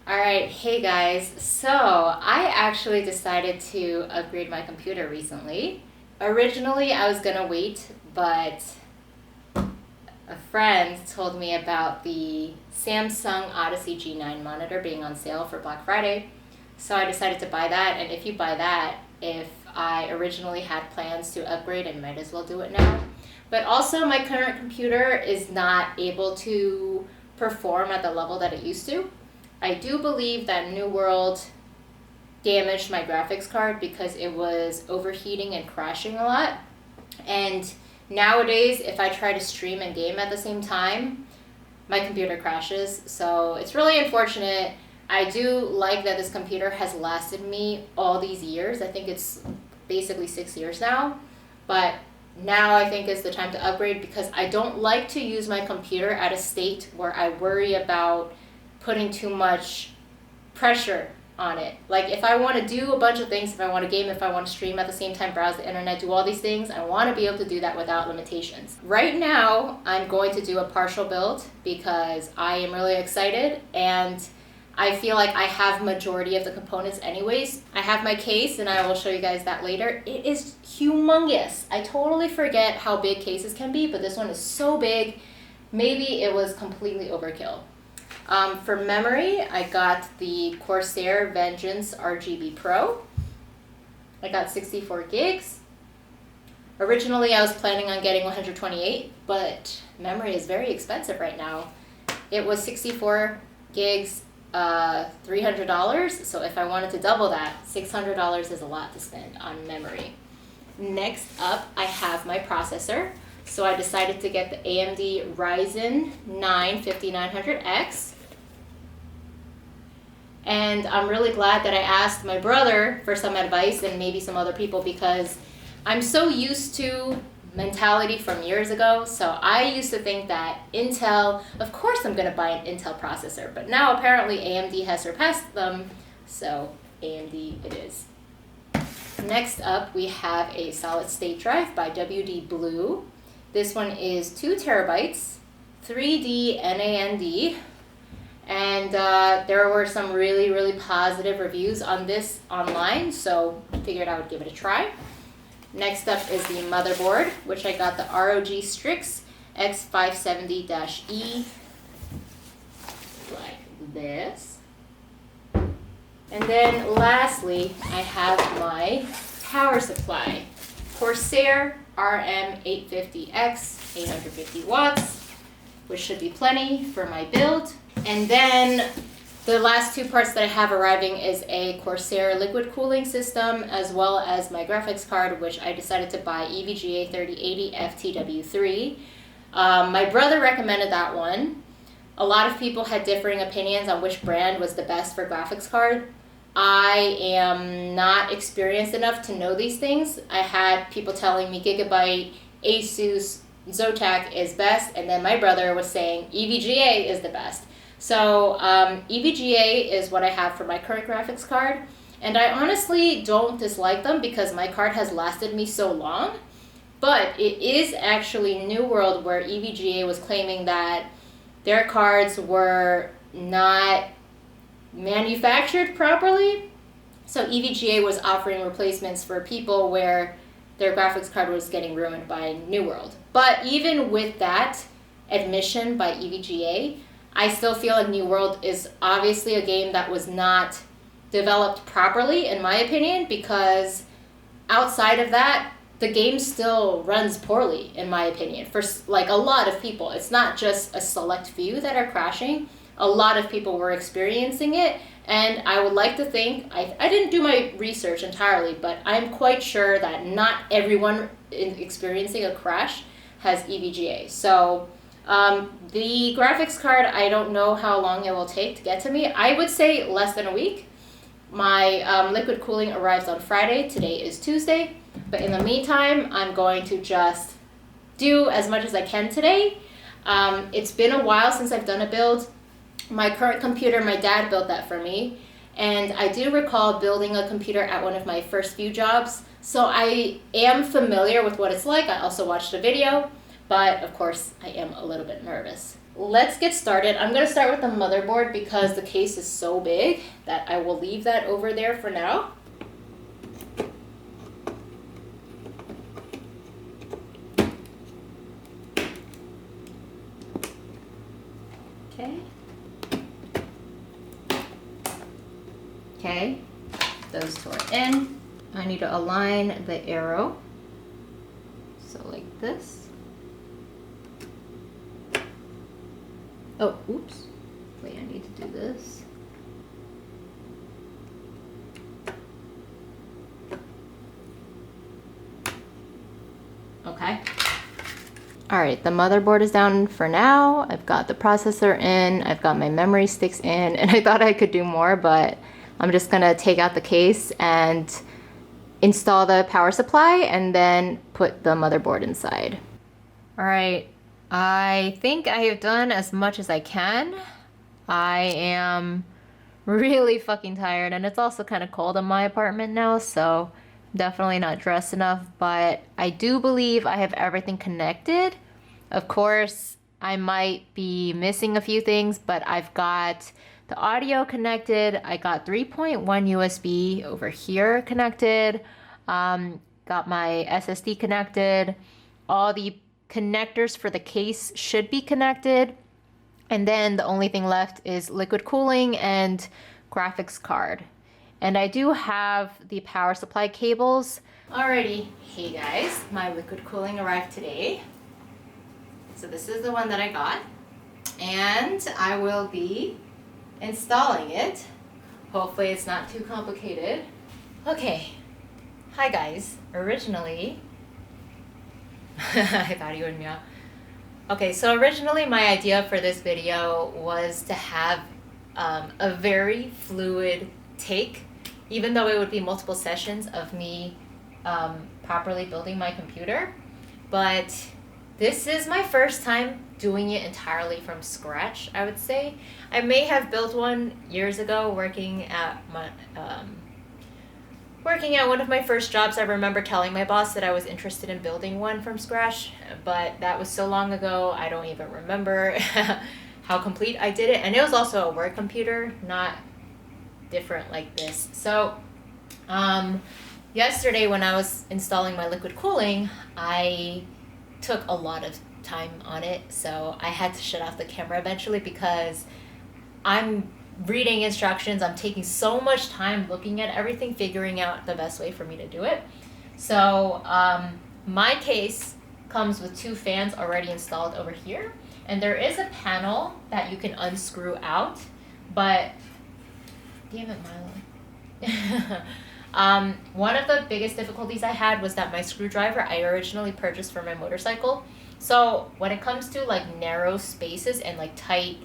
Alright, hey guys. So, I actually decided to upgrade my computer recently. Originally, I was gonna wait, but a friend told me about the Samsung Odyssey G9 monitor being on sale for Black Friday. So I decided to buy that, and if you buy that, if I originally had plans to upgrade, I might as well do it now. But also, my current computer is not able to perform at the level that it used to. I do believe that New World damaged my graphics card because it was overheating and crashing a lot. And nowadays, if I try to stream and game at the same time, my computer crashes. So it's really unfortunate. I do like that this computer has lasted me all these years. I think it's basically 6 years now. But now I think is the time to upgrade because I don't like to use my computer at a state where I worry about putting too much pressure on it. Like if I want to do a bunch of things, if I want to game, if I want to stream at the same time, browse the internet, do all these things, I want to be able to do that without limitations. Right now, I'm going to do a partial build because I am really excited and I feel like I have majority of the components anyways. I have my case and I will show you guys that later. It is humongous. I totally forget how big cases can be, but this one is so big. Maybe it was completely overkill. For memory, I got the Corsair Vengeance RGB Pro. I got 64 gigs. Originally, I was planning on getting 128, but memory is very expensive right now. It was 64 gigs, $300, so if I wanted to double that, $600 is a lot to spend on memory. Next up, I have my processor. So I decided to get the AMD Ryzen 9 5900X. And I'm really glad that I asked my brother for some advice and maybe some other people because I'm so used to mentality from years ago. So I used to think that Intel, of course I'm going to buy an Intel processor, but now apparently AMD has surpassed them, so AMD it is. Next up, we have a solid state drive by WD Blue. This one is 2 terabytes, 3D NAND, and there were some really positive reviews on this online, so I figured I would give it a try. Next up is the motherboard, which I got the ROG Strix X570-E, like this. And then lastly, I have my power supply, Corsair RM850X, 850 watts, which should be plenty for my build. And then the last two parts that I have arriving is a Corsair liquid cooling system as well as my graphics card, which I decided to buy EVGA 3080 FTW3. My brother recommended that one. A lot of people had differing opinions on which brand was the best for graphics card. I am not experienced enough to know these things. I had people telling me Gigabyte, Asus, Zotac is best, and then my brother was saying EVGA is the best. So EVGA is what I have for my current graphics card, and I honestly don't dislike them because my card has lasted me so long, but it is actually New World where EVGA was claiming that their cards were not manufactured properly. So EVGA was offering replacements for people where their graphics card was getting ruined by New World. But even with that admission by EVGA, I still feel like New World is obviously a game that was not developed properly, in my opinion, because outside of that, the game still runs poorly, in my opinion, for like a lot of people. It's not just a select few that are crashing. A lot of people were experiencing it, and I would like to think, I didn't do my research entirely, but I'm quite sure that not everyone experiencing a crash has EVGA. So the graphics card, I don't know how long it will take to get to me. I would say less than a week. My liquid cooling arrives on Friday. Today is Tuesday. But in the meantime, I'm going to just do as much as I can today. It's been a while since I've done a build. My current computer, my dad built that for me. And I do recall building a computer at one of my first few jobs. So I am familiar with what it's like. I also watched a video. But of course, I am a little bit nervous. let's get started. I'm going to start with the motherboard because the case is so big that I will leave that over there for now. Okay, those two are in. I need to align the arrow. So like this. Oh, oops. Wait, I need to do this. Okay. All right, the motherboard is down for now. I've got the processor in, I've got my memory sticks in, and I thought I could do more, but I'm just gonna take out the case and install the power supply and then put the motherboard inside. All right, I think I have done as much as I can. I am really fucking tired, and it's also kind of cold in my apartment now, so definitely not dressed enough, but I do believe I have everything connected. Of course, I might be missing a few things, but I've got the audio connected. I got 3.1 USB over here connected. Got my SSD connected. All the connectors for the case should be connected. And then the only thing left is liquid cooling and graphics card. And I do have the power supply cables. Alrighty, hey guys, my liquid cooling arrived today. So this is the one that I got. And I will be installing it. Hopefully it's not too complicated. Okay, hi guys. Originally, I thought you would meow. Okay, so originally my idea for this video was to have a very fluid take, even though it would be multiple sessions of me properly building my computer. But this is my first time doing it entirely from scratch, I would say. I may have built one years ago working at one of my first jobs. I remember telling my boss that I was interested in building one from scratch, but that was so long ago, I don't even remember how complete I did it. And it was also a work computer, not different like this. So yesterday when I was installing my liquid cooling, I took a lot of time on it, so I had to shut off the camera eventually because I'm reading instructions. I'm taking so much time looking at everything, figuring out the best way for me to do it. So my case comes with 2 fans already installed over here, and there is a panel that you can unscrew out, but damn it, Milo. One of the biggest difficulties I had was that my screwdriver I originally purchased for my motorcycle. So when it comes to like narrow spaces and like tight,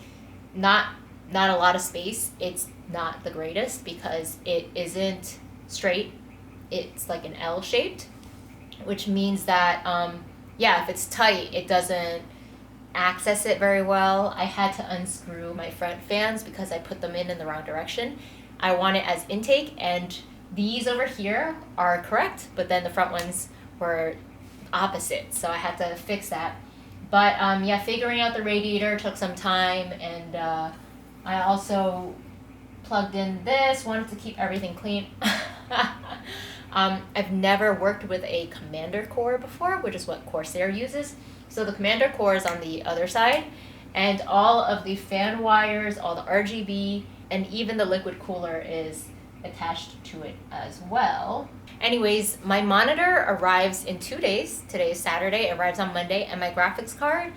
not a lot of space, it's not the greatest because it isn't straight. It's like an L shaped, which means that yeah, if it's tight, it doesn't access it very well. I had to unscrew my front fans because I put them in the wrong direction. I want it as intake, and these over here are correct, but then the front ones were opposite, so I had to fix that. But yeah, figuring out the radiator took some time, and I also plugged in this, wanted to keep everything clean. I've never worked with a commander core before, which is what Corsair uses. So the commander core is on the other side, and all of the fan wires, all the RGB, and even the liquid cooler is attached to it as well. Anyways, my monitor arrives in 2 days. Today is Saturday, it arrives on Monday, and my graphics card,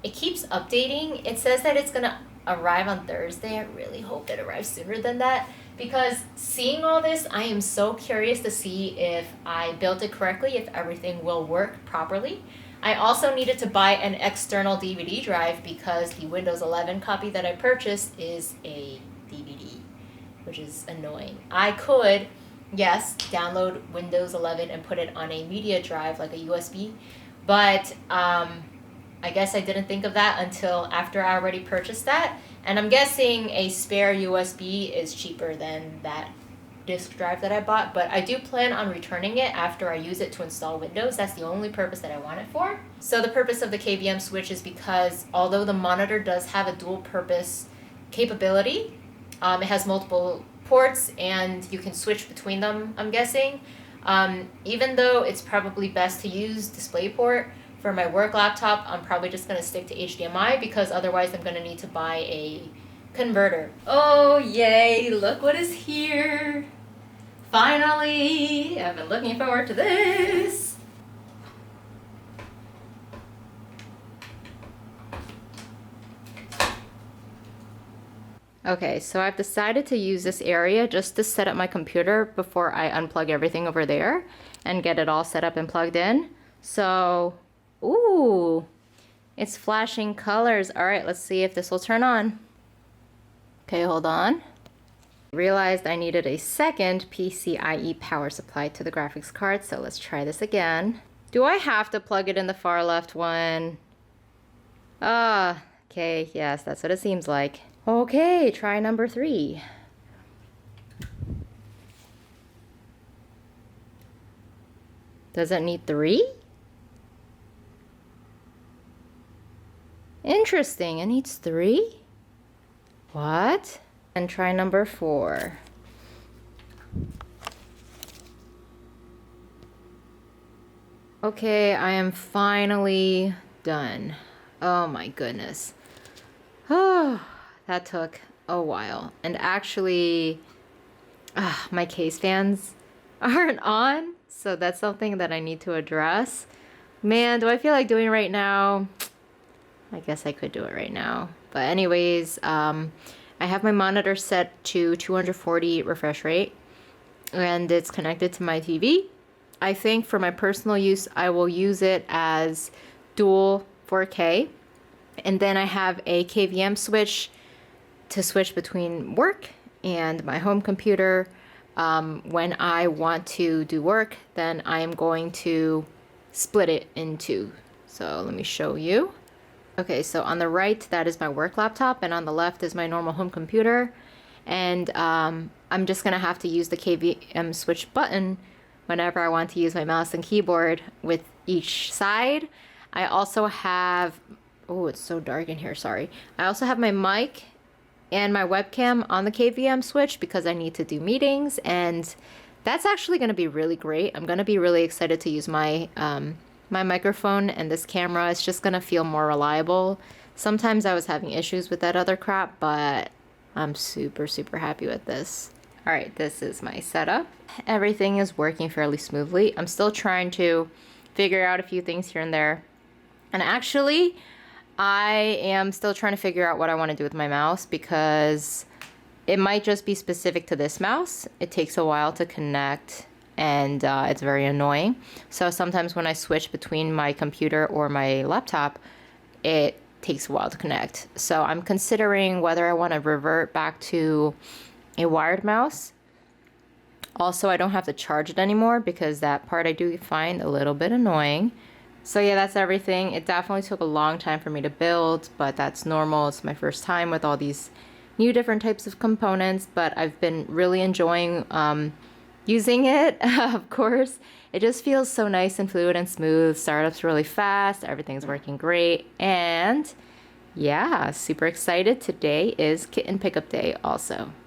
it keeps updating. It says that it's gonna arrive on Thursday. I really hope it arrives sooner than that, because seeing all this, I am so curious to see if I built it correctly, if everything will work properly. I also needed to buy an external DVD drive because the Windows 11 copy that I purchased is a DVD, which is annoying. I could, yes, download Windows 11 and put it on a media drive like a USB, but I guess I didn't think of that until after I already purchased that. And I'm guessing a spare USB is cheaper than that disk drive that I bought, but I do plan on returning it after I use it to install Windows. That's the only purpose that I want it for. So the purpose of the KVM switch is because although the monitor does have a dual purpose capability, it has multiple ports and you can switch between them, I'm guessing. Even though it's probably best to use DisplayPort, for my work laptop, I'm probably just going to stick to HDMI because otherwise I'm going to need to buy a converter. Oh yay, look what is here. Finally, I've been looking forward to this. Okay, so I've decided to use this area just to set up my computer before I unplug everything over there and get it all set up and plugged in. So, ooh, it's flashing colors. All right, let's see if this will turn on. Okay, hold on. Realized I needed a second PCIe power supply to the graphics card, so let's try this again. Do I have to plug it in the far left one? Okay, yes, that's what it seems like. Okay, try number 3. Does it need 3? Interesting, it needs 3? What? And try number 4. Okay, I am finally done. Oh my goodness. Oh, that took a while. And actually, my case fans aren't on, so that's something that I need to address. Man, do I feel like doing it right now? I guess I could do it right now. But anyways, I have my monitor set to 240 refresh rate, and it's connected to my TV. I think for my personal use, I will use it as dual 4K. And then I have a KVM switch to switch between work and my home computer. When I want to do work, then I am going to split it in two. So let me show you. Okay, so on the right, that is my work laptop, and on the left is my normal home computer. And I'm just gonna have to use the KVM switch button whenever I want to use my mouse and keyboard with each side. I also have, oh, it's so dark in here, sorry. I also have my mic and my webcam on the KVM switch because I need to do meetings, and that's actually gonna be really great. I'm gonna be really excited to use my my microphone and this camera. It's just gonna feel more reliable. Sometimes I was having issues with that other crap, but I'm super happy with this. All right, this is my setup. Everything is working fairly smoothly. I'm still trying to figure out a few things here and there. And actually, I am still trying to figure out what I want to do with my mouse because it might just be specific to this mouse. It takes a while to connect, and it's very annoying. So sometimes when I switch between my computer or my laptop, it takes a while to connect. So I'm considering whether I want to revert back to a wired mouse. Also, I don't have to charge it anymore because that part I do find a little bit annoying. So yeah, that's everything. It definitely took a long time for me to build, but that's normal. It's my first time with all these new different types of components, but I've been really enjoying using it. Of course, it just feels so nice and fluid and smooth. Startup's really fast. Everything's working great. And yeah, super excited. Today is kitten pickup day also.